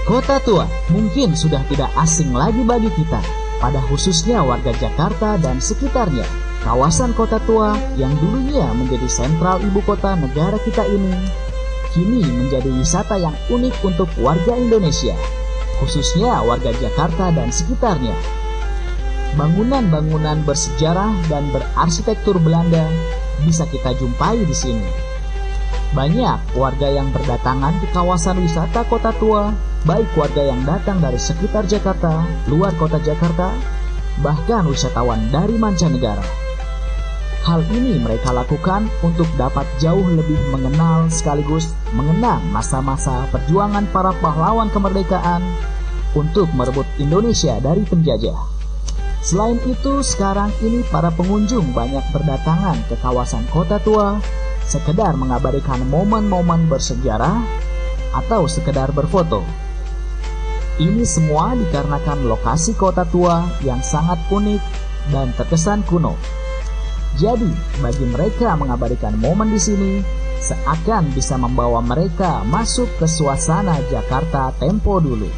Kota tua mungkin sudah tidak asing lagi bagi kita, pada khususnya warga Jakarta dan sekitarnya. Kawasan kota tua yang dulunya menjadi sentral ibu kota negara kita ini, kini menjadi wisata yang unik untuk warga Indonesia, khususnya warga Jakarta dan sekitarnya. Bangunan-bangunan bersejarah dan berarsitektur Belanda bisa kita jumpai di sini. Banyak warga yang berdatangan ke kawasan wisata kota tua, baik warga yang datang dari sekitar Jakarta, luar kota Jakarta, bahkan wisatawan dari mancanegara. Hal ini mereka lakukan untuk dapat jauh lebih mengenal sekaligus mengenang masa-masa perjuangan para pahlawan kemerdekaan untuk merebut Indonesia dari penjajah. Selain itu, sekarang ini para pengunjung banyak berdatangan ke kawasan kota tua sekedar mengabadikan momen-momen bersejarah atau sekedar berfoto. Ini semua dikarenakan lokasi kota tua yang sangat unik dan terkesan kuno. Jadi, bagi mereka mengabadikan momen di sini seakan bisa membawa mereka masuk ke suasana Jakarta tempo dulu.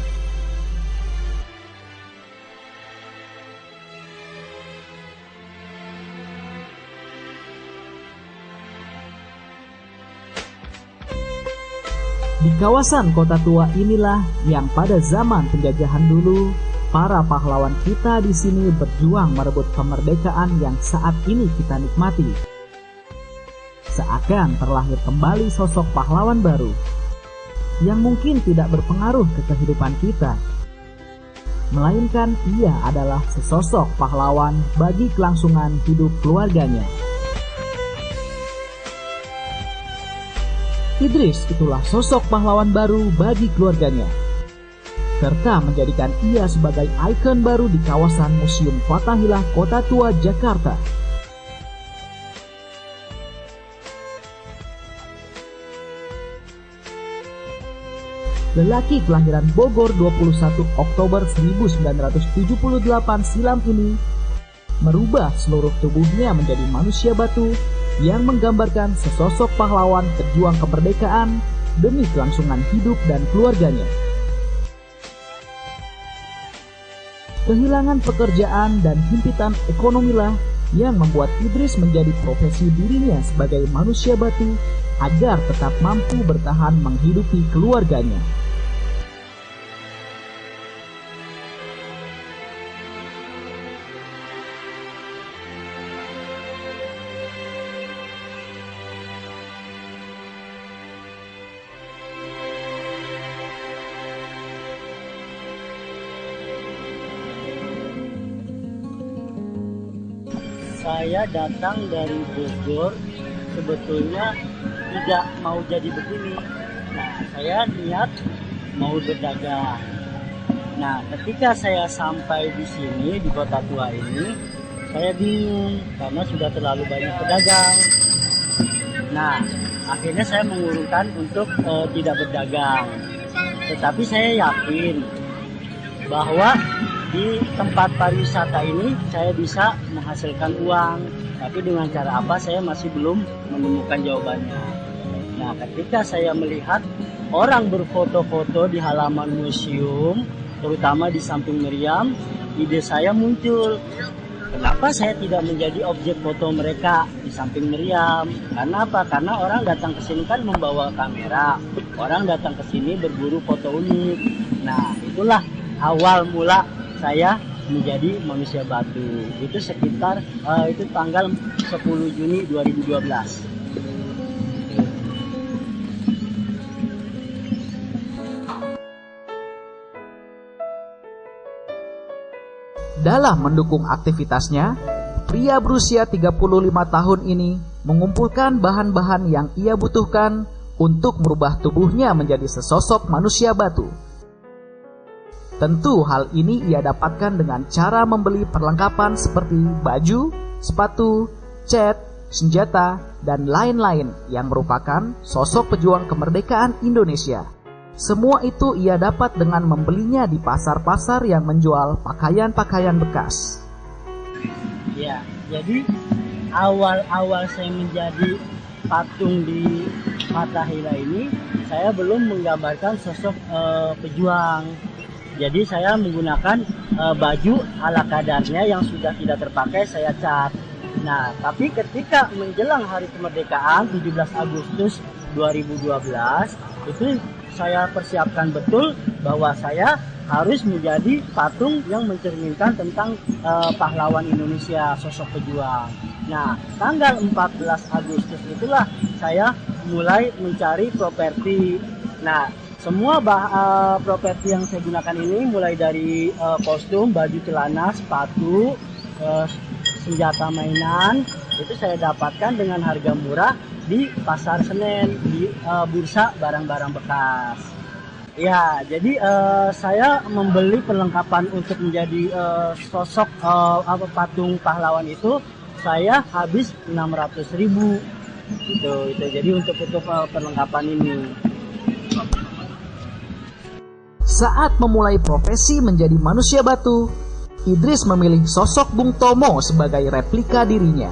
Di kawasan kota tua inilah yang pada zaman penjajahan dulu, para pahlawan kita di sini berjuang merebut kemerdekaan yang saat ini kita nikmati. Seakan terlahir kembali sosok pahlawan baru, yang mungkin tidak berpengaruh ke kehidupan kita, melainkan ia adalah sesosok pahlawan bagi kelangsungan hidup keluarganya. Idris itulah sosok pahlawan baru bagi keluarganya, serta menjadikan ia sebagai ikon baru di kawasan Museum Fathahillah Kota Tua Jakarta. Lelaki kelahiran Bogor 21 Oktober 1978 silam ini merubah seluruh tubuhnya menjadi manusia batu yang menggambarkan sesosok pahlawan pejuang kemerdekaan demi kelangsungan hidup dan keluarganya. Kehilangan pekerjaan dan himpitan ekonomilah yang membuat Idris menjadi profesi dirinya sebagai manusia batu agar tetap mampu bertahan menghidupi keluarganya. Saya datang dari Bogor, sebetulnya tidak mau jadi begini. Nah, saya niat mau berdagang. Nah, ketika saya sampai di sini, di kota tua ini, saya bingung karena sudah terlalu banyak pedagang. Nah, akhirnya saya mengurungkan untuk tidak berdagang. Tetapi saya yakin bahwa di tempat pariwisata ini saya bisa menghasilkan uang, tapi dengan cara apa saya masih belum menemukan jawabannya. Nah, ketika saya melihat orang berfoto-foto di halaman museum, terutama di samping Meriam, ide saya muncul. Kenapa saya tidak menjadi objek foto mereka di samping Meriam? Karena apa? Karena orang datang ke sini kan membawa kamera. Orang datang ke sini berburu foto unik. Nah, itulah awal mula saya menjadi manusia batu. Itu sekitar itu tanggal 10 Juni 2012. Dalam mendukung aktivitasnya, pria berusia 35 tahun ini mengumpulkan bahan-bahan yang ia butuhkan untuk merubah tubuhnya menjadi sesosok manusia batu. Tentu hal ini ia dapatkan dengan cara membeli perlengkapan seperti baju, sepatu, cat, senjata, dan lain-lain yang merupakan sosok pejuang kemerdekaan Indonesia. Semua itu ia dapat dengan membelinya di pasar-pasar yang menjual pakaian-pakaian bekas. Ya, jadi awal-awal saya menjadi patung di Fathahila ini saya belum menggambarkan sosok pejuang. Jadi saya menggunakan baju ala kadarnya yang sudah tidak terpakai saya cat. Nah, tapi ketika menjelang hari kemerdekaan 17 Agustus 2012 itu saya persiapkan betul bahwa saya harus menjadi patung yang mencerminkan tentang pahlawan Indonesia, sosok pejuang. Nah, tanggal 14 Agustus itulah saya mulai mencari properti. Nah, semua properti yang saya gunakan ini mulai dari kostum, baju celana, sepatu, senjata mainan, itu saya dapatkan dengan harga murah di Pasar Senen, di bursa barang-barang bekas. Ya, jadi saya membeli perlengkapan untuk menjadi sosok patung pahlawan itu saya habis 600.000. Itu jadi untuk perlengkapan ini. Saat memulai profesi menjadi manusia batu, Idris memilih sosok Bung Tomo sebagai replika dirinya.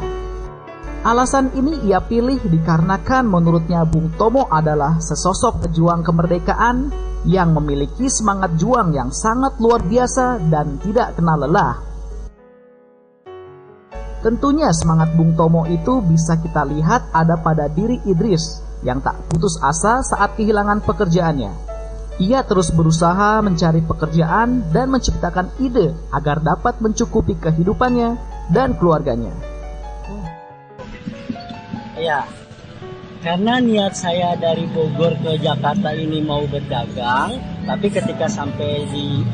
Alasan ini ia pilih dikarenakan menurutnya Bung Tomo adalah sesosok pejuang kemerdekaan yang memiliki semangat juang yang sangat luar biasa dan tidak kenal lelah. Tentunya semangat Bung Tomo itu bisa kita lihat ada pada diri Idris yang tak putus asa saat kehilangan pekerjaannya. Ia terus berusaha mencari pekerjaan dan menciptakan ide agar dapat mencukupi kehidupannya dan keluarganya. Ya, karena niat saya dari Bogor ke Jakarta ini mau berdagang, tapi ketika sampai di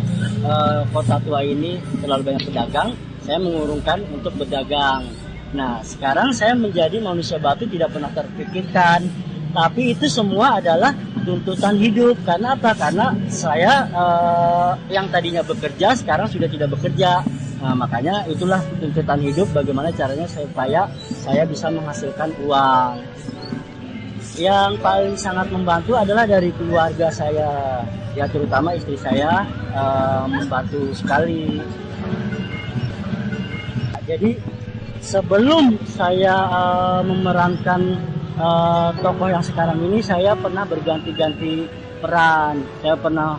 kota tua ini terlalu banyak pedagang, saya mengurungkan untuk berdagang. Nah, sekarang saya menjadi manusia batu tidak pernah terpikirkan, tapi itu semua adalah tuntutan hidup. Karena apa? Karena saya yang tadinya bekerja sekarang sudah tidak bekerja. Nah, makanya itulah tuntutan hidup, bagaimana caranya supaya saya bisa menghasilkan uang. Yang paling sangat membantu adalah dari keluarga saya, ya terutama istri saya membantu sekali. Jadi sebelum saya memerankan tokoh yang sekarang ini, saya pernah berganti-ganti peran. Saya pernah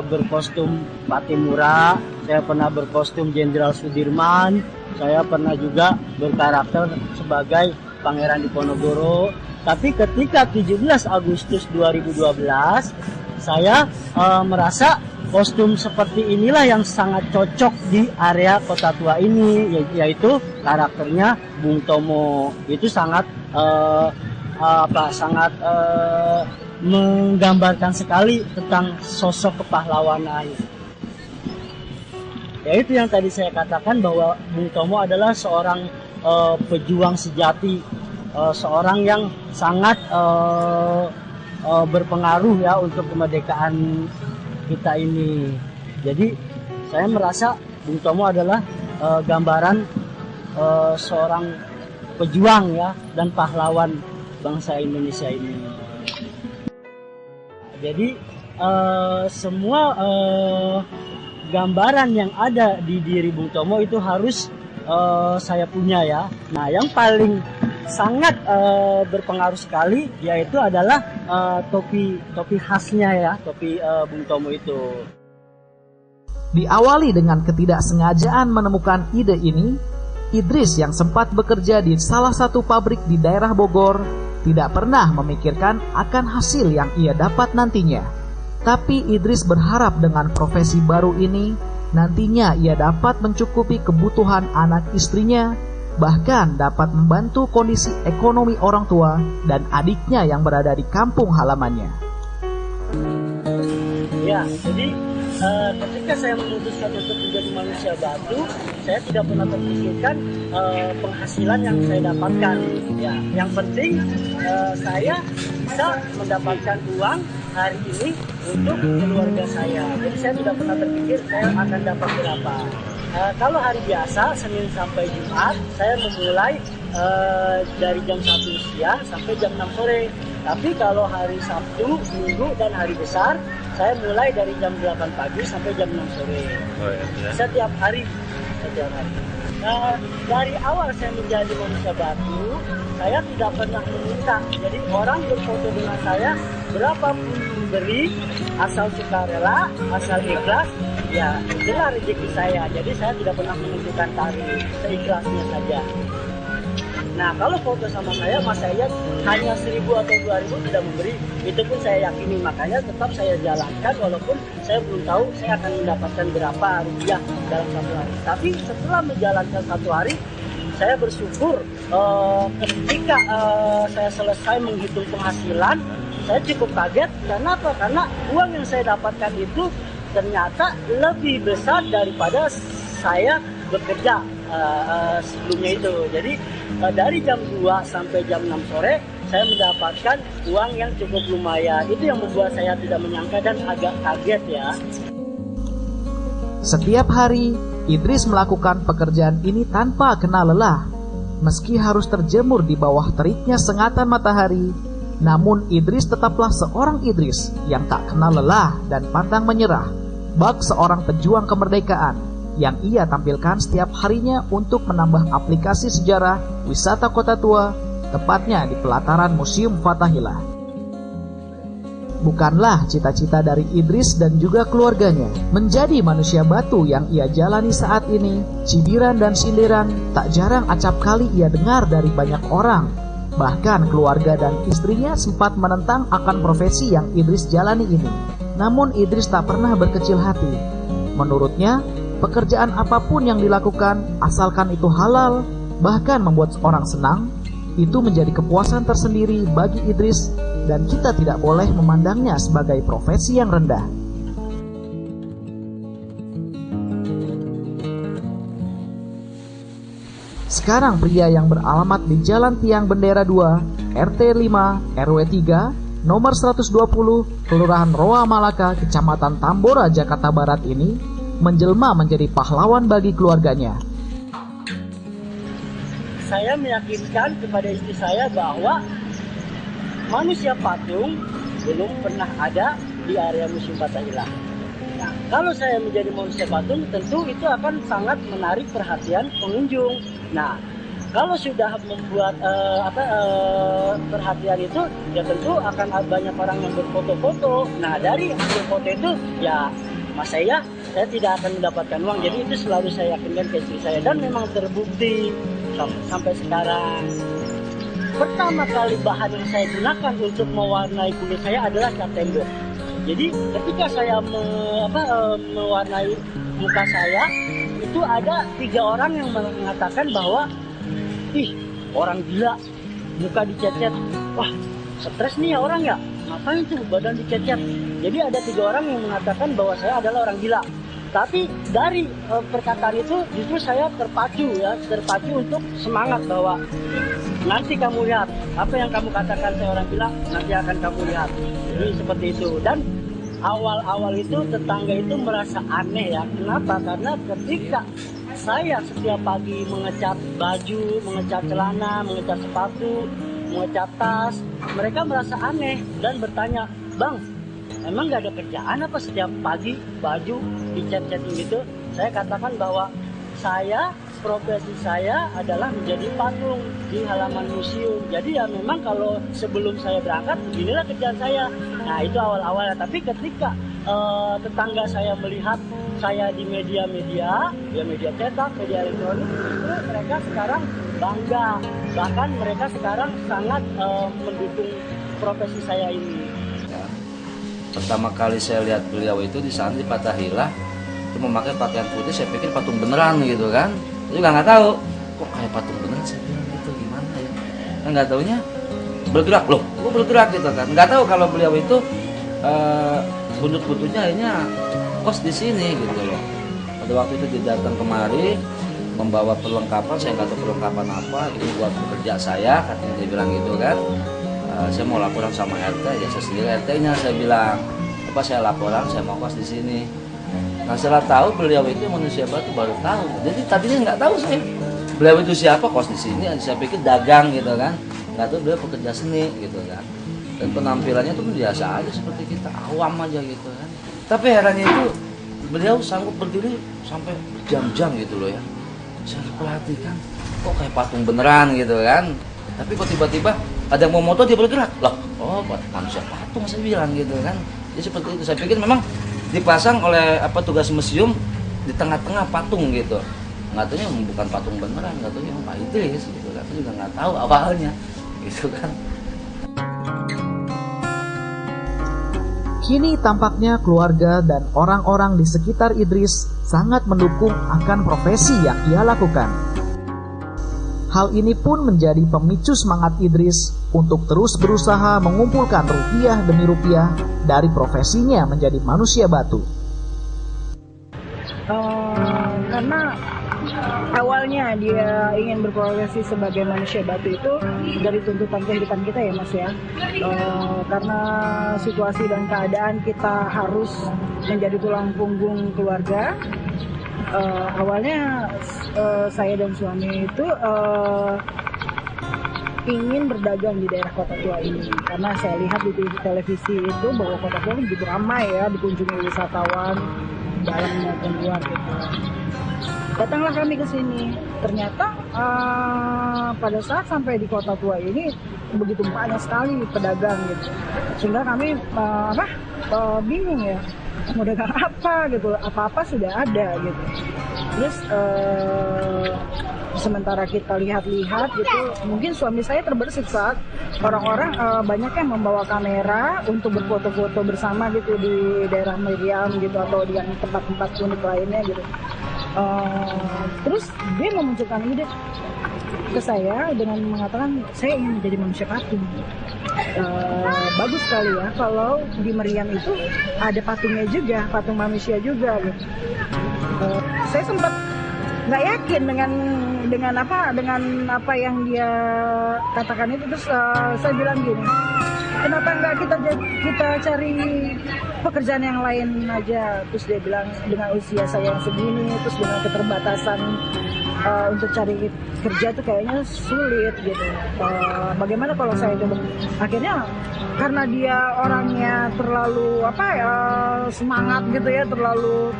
berkostum Patimura, saya pernah berkostum Jenderal Sudirman, saya pernah juga berkarakter sebagai Pangeran Diponegoro. Tapi ketika 17 Agustus 2012, saya merasa kostum seperti inilah yang sangat cocok di area Kota Tua ini, yaitu karakternya Bung Tomo. Itu sangat menggambarkan sekali tentang sosok kepahlawanan. Yaitu yang tadi saya katakan bahwa Bung Tomo adalah seorang pejuang sejati, seorang yang sangat berpengaruh ya untuk kemerdekaan kita ini. Jadi saya merasa Bung Tomo adalah gambaran seorang pejuang ya dan pahlawan bangsa Indonesia ini. Jadi semua gambaran yang ada di diri Bung Tomo itu harus saya punya ya. Nah, yang paling sangat berpengaruh sekali yaitu adalah topi khasnya ya, topi Bung Tomo itu. Diawali dengan ketidaksengajaan menemukan ide ini, Idris yang sempat bekerja di salah satu pabrik di daerah Bogor tidak pernah memikirkan akan hasil yang ia dapat nantinya. Tapi Idris berharap dengan profesi baru ini nantinya ia dapat mencukupi kebutuhan anak istrinya, bahkan dapat membantu kondisi ekonomi orang tua dan adiknya yang berada di kampung halamannya. Ya, jadi ketika saya memutuskan untuk menjadi manusia batu, saya tidak pernah terpikirkan penghasilan yang saya dapatkan. Ya, yang penting saya bisa mendapatkan uang hari ini untuk keluarga saya. Jadi saya tidak pernah terpikir saya akan dapat berapa. Kalau hari biasa, Senin sampai Jumat, saya memulai dari jam 1 siang sampai jam 6 sore. Tapi kalau hari Sabtu, Minggu, dan hari besar, saya mulai dari jam 8 pagi sampai jam 6 sore. Oh, ya. Setiap hari. Dari awal saya menjadi manusia batu, saya tidak pernah meminta. Jadi orang berfoto dengan saya berapapun diberi, asal sukarela, asal ikhlas, ya itulah rezeki saya. Jadi saya tidak pernah menentukan tarif, seikhlasnya saja. Nah, kalau foto sama saya, Mas saya hanya 1.000 atau 2.000 tidak memberi, itu pun saya yakini. Makanya tetap saya jalankan walaupun saya belum tahu saya akan mendapatkan berapa rupiah dalam satu hari. Tapi setelah menjalankan satu hari, saya bersyukur ketika saya selesai menghitung penghasilan, saya cukup kaget. Karena apa? Karena uang yang saya dapatkan itu ternyata lebih besar daripada saya bekerja sebelumnya itu. Jadi dari jam 2 sampai jam 6 sore saya mendapatkan uang yang cukup lumayan. Itu yang membuat saya tidak menyangka dan agak kaget ya. Setiap hari, Idris melakukan pekerjaan ini tanpa kenal lelah. Meski harus terjemur di bawah teriknya sengatan matahari, namun Idris tetaplah seorang Idris yang tak kenal lelah dan pantang menyerah. Bak seorang pejuang kemerdekaan yang ia tampilkan setiap harinya untuk menambah aplikasi sejarah wisata Kota Tua, tepatnya di pelataran Museum Fathahillah. Bukanlah cita-cita dari Idris dan juga keluarganya menjadi manusia batu yang ia jalani saat ini. Cibiran dan sindiran tak jarang acap kali ia dengar dari banyak orang. Bahkan keluarga dan istrinya sempat menentang akan profesi yang Idris jalani ini. Namun Idris tak pernah berkecil hati. Menurutnya, pekerjaan apapun yang dilakukan, asalkan itu halal, bahkan membuat orang senang, itu menjadi kepuasan tersendiri bagi Idris, dan kita tidak boleh memandangnya sebagai profesi yang rendah. Sekarang pria yang beralamat di Jalan Tiang Bendera 2, RT 5, RW 3, nomor 120, Kelurahan Roa Malaka, Kecamatan Tambora, Jakarta Barat ini menjelma menjadi pahlawan bagi keluarganya. Saya meyakinkan kepada istri saya bahwa manusia patung belum pernah ada di area Museum Fathahillah. Nah, kalau saya menjadi manusia patung, tentu itu akan sangat menarik perhatian pengunjung. Nah, kalau sudah membuat perhatian itu, ya tentu akan banyak orang yang berfoto-foto. Nah, dari hasil foto itu, ya Mas saya tidak akan mendapatkan uang. Jadi itu selalu saya yakinkan ke istri saya, dan memang terbukti sampai sekarang. Pertama kali bahan yang saya gunakan untuk mewarnai kulit saya adalah cat tembok. Jadi ketika saya mewarnai muka saya, itu ada 3 orang yang mengatakan bahwa, ih, orang gila, muka dicet-cet. Wah, stres nih ya orang ya, ngapain tuh badan dicet-cet. Jadi ada 3 orang yang mengatakan bahwa saya adalah orang gila. Tapi dari perkataan itu justru saya terpacu untuk semangat bahwa nanti kamu lihat apa yang kamu katakan saya orang bilang, nanti akan kamu lihat. Jadi seperti itu. Dan awal-awal itu tetangga itu merasa aneh ya. Kenapa? Karena ketika saya setiap pagi mengecat baju, mengecat celana, mengecat sepatu, mengecat tas, mereka merasa aneh dan bertanya, "Bang, emang nggak ada kerjaan apa setiap pagi baju dicat-catin gitu?" Saya katakan bahwa profesi saya adalah menjadi patung di halaman museum. Jadi ya memang kalau sebelum saya berangkat, beginilah kerjaan saya. Nah itu awal-awalnya. Tapi ketika tetangga saya melihat saya di media-media, ya media cetak, media elektronik, itu mereka sekarang bangga. Bahkan mereka sekarang sangat mendukung profesi saya ini. Pertama kali saya lihat beliau itu di sana di Fathahillah, itu memakai pakaian putih, saya pikir patung beneran gitu kan. Saya juga nggak tahu, kok kayak patung beneran, saya bilang gitu gimana ya. Kan nggak taunya bergerak, loh kok bergerak gitu kan. Nggak tahu kalau beliau itu buntut-buntutnya akhirnya kos di sini gitu loh. Pada waktu itu dia datang kemari membawa perlengkapan, saya nggak tahu perlengkapan apa, ini buat pekerja saya, katanya dia bilang gitu kan. Saya mau laporan sama RT, ya saya sendiri RT-nya, saya bilang, apa saya laporan, saya mau kos di sini. Nah setelah tahu beliau itu manusia batu, baru tahu. Jadi tadinya nggak tahu saya beliau itu siapa, kos di sini. Saya pikir dagang gitu kan, nggak tahu beliau pekerja seni gitu kan. Dan penampilannya tuh biasa aja seperti kita, awam aja gitu kan. Tapi herannya itu beliau sanggup berdiri sampai berjam-jam gitu loh ya. Saya perhatikan, kok kayak patung beneran gitu kan. Tapi kok tiba-tiba ada yang mau moto dia bergerak loh, oh manusia patung saya bilang gitu kan. Jadi seperti itu, saya pikir memang dipasang oleh tugas museum di tengah-tengah patung gitu. Nggak tahunya bukan patung beneran, nggak tahunya Pak Idris gitu kan, saya juga nggak tahu awalnya gitu kan. Kini tampaknya keluarga dan orang-orang di sekitar Idris sangat mendukung akan profesi yang ia lakukan. Hal ini pun menjadi pemicu semangat Idris untuk terus berusaha mengumpulkan rupiah demi rupiah dari profesinya menjadi manusia batu. Karena awalnya dia ingin berprofesi sebagai manusia batu itu dari tuntutan kehidupan kita ya Mas ya. Karena situasi dan keadaan kita harus menjadi tulang punggung keluarga. Awalnya saya dan suami itu ingin berdagang di daerah Kota Tua ini karena saya lihat di televisi itu bahwa Kota Tua ini begitu ramai ya, dikunjungi wisatawan dalam maupun luar gitu. Datanglah kami ke sini. Ternyata pada saat sampai di Kota Tua ini begitu banyak sekali pedagang gitu. Sehingga kami bingung ya, mau dagang apa gitu. Apa-apa sudah ada gitu. Terus sementara kita lihat-lihat gitu, mungkin suami saya terbersih saat orang-orang banyak yang membawa kamera untuk berfoto-foto bersama gitu di daerah Meriam gitu atau di tempat-tempat unik lainnya gitu. Terus dia memunculkan ide ke saya dengan mengatakan saya ingin menjadi manusia patung. Bagus sekali ya kalau di Meriam itu ada patungnya juga, patung manusia juga gitu. Saya sempat nggak yakin dengan apa yang dia katakan itu. Terus saya bilang gini, kenapa nggak kita cari pekerjaan yang lain aja. Terus dia bilang dengan usia saya yang segini, terus dengan keterbatasan untuk cari kerja tuh kayaknya sulit gitu. Bagaimana kalau saya coba? Akhirnya karena dia orangnya terlalu semangat gitu ya, terlalu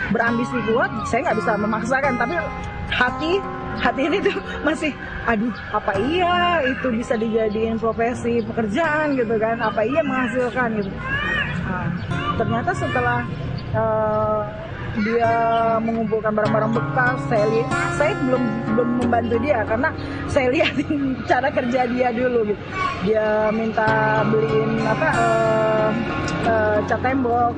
berambisi kuat, saya nggak bisa memaksakan, tapi hati ini tuh masih apa iya itu bisa dijadiin profesi pekerjaan gitu kan, apa iya menghasilkan gitu. Ternyata setelah dia mengumpulkan barang-barang bekas, saya belum membantu dia karena saya lihat cara kerja dia dulu gitu. Dia minta beliin cat tembok.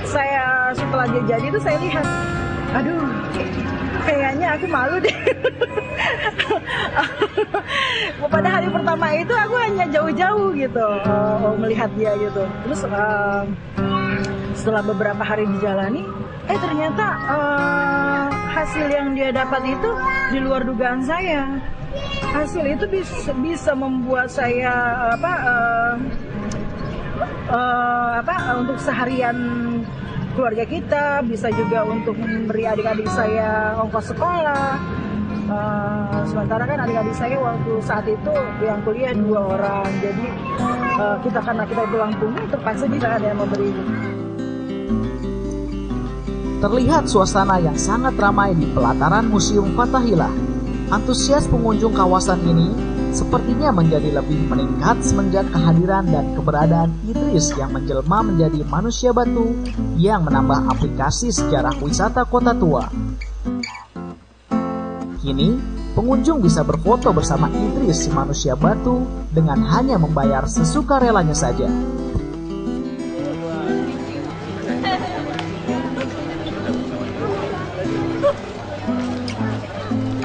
Saya setelah dia jadi itu saya lihat, kayaknya aku malu deh. Pada hari pertama itu aku hanya jauh-jauh gitu melihat dia gitu. Terus setelah beberapa hari dijalani, ternyata hasil yang dia dapat itu di luar dugaan saya. Hasil itu bisa membuat saya untuk seharian keluarga kita, bisa juga untuk memberi adik-adik saya ongkos sekolah. Sementara kan adik-adik saya waktu saat itu yang kuliah 2 orang, jadi karena kita tulang punggung terpaksa tidak ada yang memberi. Terlihat suasana yang sangat ramai di pelataran Museum Fathahillah. Antusias pengunjung kawasan ini sepertinya menjadi lebih meningkat semenjak kehadiran dan keberadaan Idris yang menjelma menjadi manusia batu yang menambah aplikasi sejarah wisata Kota Tua. Kini, pengunjung bisa berfoto bersama Idris si manusia batu dengan hanya membayar sesukarelanya saja.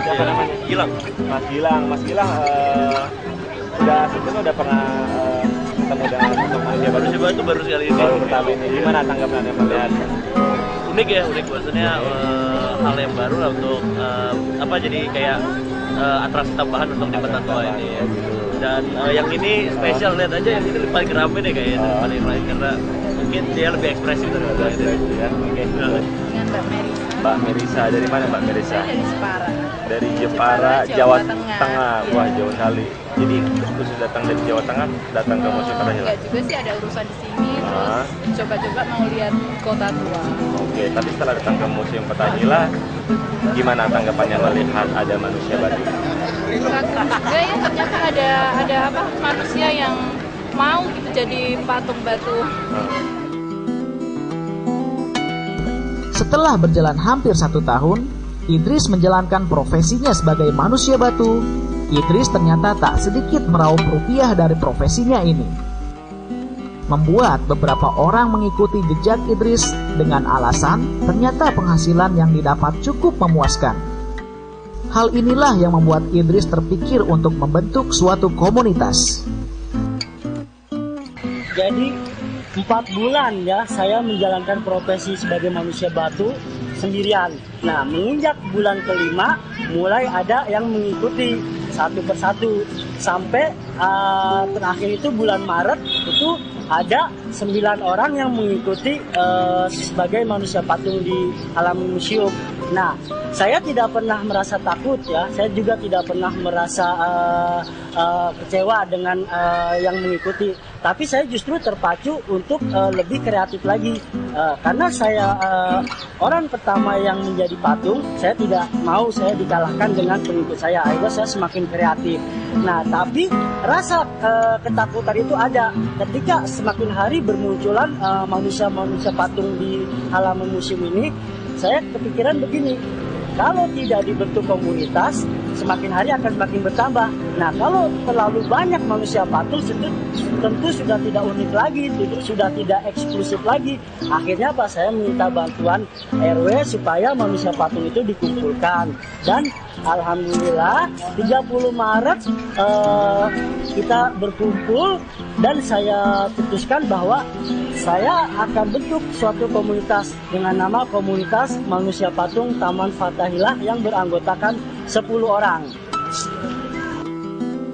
Siapa namanya? Gilang. Mas Gilang sebelumnya udah pernah ketemu dengan sosok manusia baru? Coba itu baru sekali ini. Baru pertama ini. Gimana tanggapannya melihat? Unik ya, unik maksudnya hal yang baru lah untuk jadi kayak atraksi tambahan untuk di Kota Tua ini ya. Dan yang ini spesial, lihat aja yang ini paling rame deh kayaknya, paling lain karena mungkin dia lebih ekspresif daripada itu ya. Oke. Dengan Mbak Merisa. Mbak Merisa, dari mana Mbak Merisa? Dari Jepara. Dari Jepara, Jawa Tengah. Wah, jauh sekali. Jadi khusus datang dari Jawa Tengah, datang ke Museum Fathahillah. Enggak juga sih, ada urusan di sini, terus coba-coba mau lihat Kota Tua. Oke, tapi setelah datang ke Museum Fathahillah, gimana tanggapannya melihat ada manusia batu? Enggak ya, ternyata ada apa manusia yang mau gitu jadi patung batu. Setelah berjalan hampir 1 tahun, Idris menjalankan profesinya sebagai manusia batu. Idris ternyata tak sedikit meraup rupiah dari profesinya ini, membuat beberapa orang mengikuti jejak Idris dengan alasan ternyata penghasilan yang didapat cukup memuaskan. Hal inilah yang membuat Idris terpikir untuk membentuk suatu komunitas. Jadi 4 bulan ya saya menjalankan profesi sebagai manusia batu sendirian. Nah, menginjak bulan kelima mulai ada yang mengikuti satu persatu sampai terakhir itu bulan Maret itu ada 9 orang yang mengikuti sebagai manusia patung di halaman museum. Nah, saya tidak pernah merasa takut ya, saya juga tidak pernah merasa kecewa dengan yang mengikuti. Tapi saya justru terpacu untuk lebih kreatif lagi, karena saya orang pertama yang menjadi patung, saya tidak mau saya dikalahkan dengan pengikut saya. Akhirnya saya semakin kreatif. Nah, tapi rasa ketakutan itu ada ketika semakin hari bermunculan manusia-manusia patung di halaman museum ini. Saya kepikiran begini, kalau tidak dibentuk komunitas, semakin hari akan semakin bertambah. Nah, kalau terlalu banyak manusia patung, tentu sudah tidak unik lagi, sudah tidak eksklusif lagi. Akhirnya apa? Saya minta bantuan RW supaya manusia patung itu dikumpulkan. Dan alhamdulillah 30 Maret kita berkumpul dan saya putuskan bahwa saya akan bentuk suatu komunitas dengan nama Komunitas Manusia Patung Taman Fathahillah yang beranggotakan 10 orang.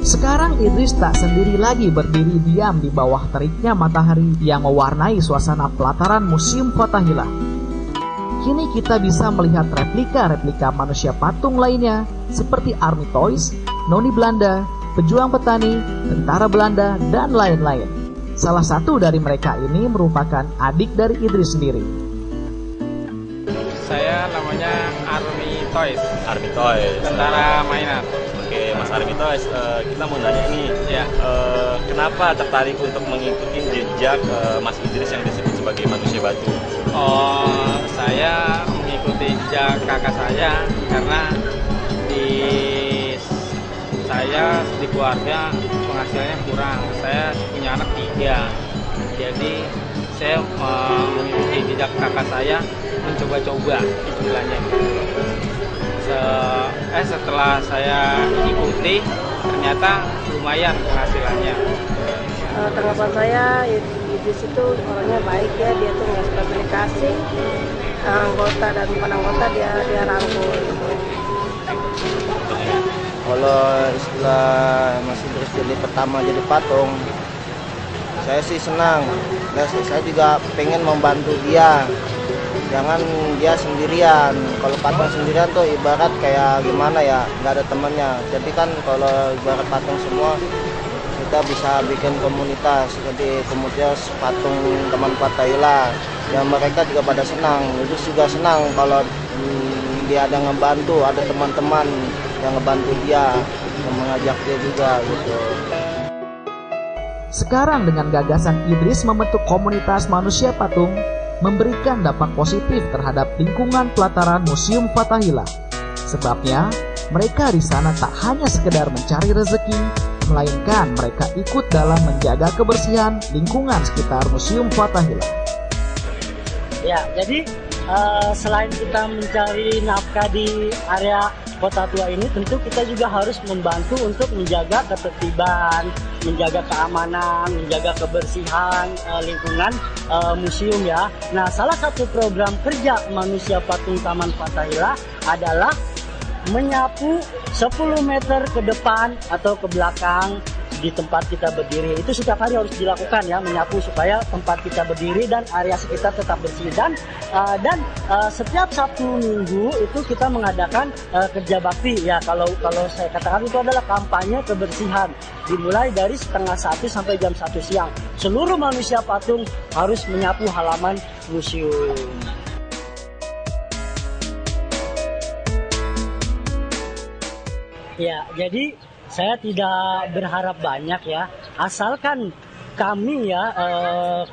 Sekarang Idris tak sendiri lagi berdiri diam di bawah teriknya matahari yang mewarnai suasana pelataran Museum Fathahillah. Kini kita bisa melihat replika-replika manusia patung lainnya seperti Army Toys, Noni Belanda, pejuang petani, tentara Belanda, dan lain-lain. Salah satu dari mereka ini merupakan adik dari Idris sendiri. Saya namanya Army Toys. Army Toys. Tentara mainan. Oke, Mas Army Toys, kita mau nanya nih, Ya. kenapa tertarik untuk mengikuti jejak Mas Idris yang disebut sebagai manusia batu? Oh, saya mengikuti jejak kakak saya karena di keluarga penghasilannya kurang. Saya punya anak 3, jadi saya mengikuti jejak kakak saya, mencoba-coba istilahnya. Setelah saya ikuti, ternyata lumayan penghasilannya. Tanggapan saya, Idris itu orangnya baik ya, dia tuh nggak suka pilih kasih, anggota dan bukan anggota dia rangkul. Kalau istilah Mas Idris jadi pertama jadi patung, saya sih senang. Dan saya juga pengen membantu dia. Jangan dia sendirian. Kalau patung sendirian tuh ibarat kayak gimana ya, nggak ada temannya. Jadi kan kalau ibarat patung semua, kita bisa bikin komunitas. Jadi komunitas patung Taman Fathahillah. Ya mereka juga pada senang. Idris juga senang kalau dia ada ngebantu, ada teman-teman yang ngebantu dia, yang mengajak dia juga gitu. Sekarang dengan gagasan Idris membentuk komunitas manusia patung, memberikan dampak positif terhadap lingkungan pelataran Museum Fathahillah. Sebabnya, mereka di sana tak hanya sekedar mencari rezeki, melainkan mereka ikut dalam menjaga kebersihan lingkungan sekitar Museum Fathahillah. Ya, jadi selain kita mencari nafkah di area Kota Tua ini, tentu kita juga harus membantu untuk menjaga ketertiban, menjaga keamanan, menjaga kebersihan lingkungan museum ya. Nah, salah satu program kerja manusia patung Taman Fathahillah adalah menyapu 10 meter ke depan atau ke belakang di tempat kita berdiri. Itu setiap hari harus dilakukan ya, menyapu supaya tempat kita berdiri dan area sekitar tetap bersih. Dan setiap Sabtu Minggu itu kita mengadakan kerja bakti ya. Kalau saya katakan itu adalah kampanye kebersihan, dimulai dari 12:30 sampai jam 1 siang. Seluruh manusia patung harus menyapu halaman museum. Ya, jadi saya tidak berharap banyak ya, asalkan kami ya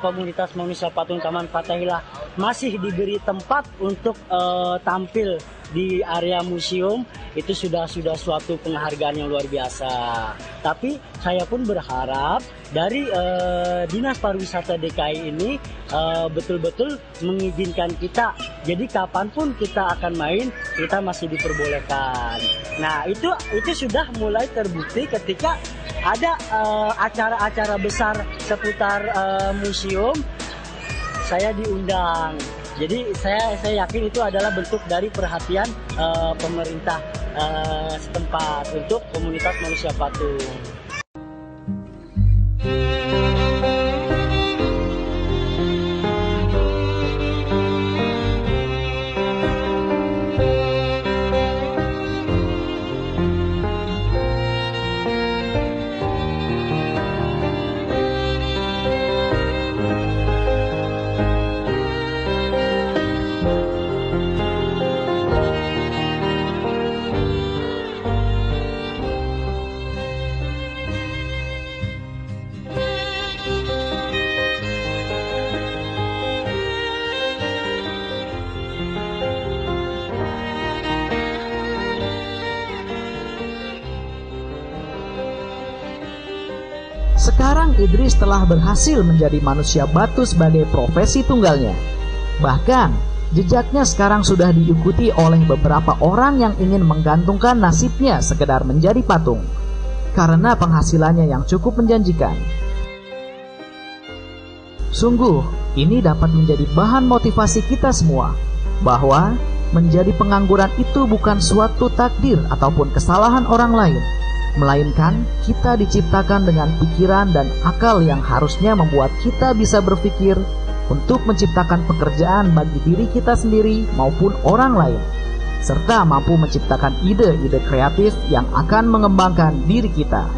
komunitas manusia patung Taman Fathahillah masih diberi tempat untuk tampil di area museum, itu sudah suatu penghargaan yang luar biasa. Tapi saya pun berharap dari Dinas Pariwisata DKI ini betul-betul mengizinkan kita. Jadi kapanpun kita akan main, kita masih diperbolehkan. Nah itu sudah mulai terbukti ketika ada acara-acara besar seputar museum, saya diundang. Jadi saya yakin itu adalah bentuk dari perhatian pemerintah setempat untuk komunitas manusia patung. Sekarang Idris telah berhasil menjadi manusia batu sebagai profesi tunggalnya. Bahkan, jejaknya sekarang sudah diikuti oleh beberapa orang yang ingin menggantungkan nasibnya sekedar menjadi patung, karena penghasilannya yang cukup menjanjikan. Sungguh, ini dapat menjadi bahan motivasi kita semua, bahwa menjadi pengangguran itu bukan suatu takdir ataupun kesalahan orang lain, melainkan kita diciptakan dengan pikiran dan akal yang harusnya membuat kita bisa berpikir untuk menciptakan pekerjaan bagi diri kita sendiri maupun orang lain, serta mampu menciptakan ide-ide kreatif yang akan mengembangkan diri kita.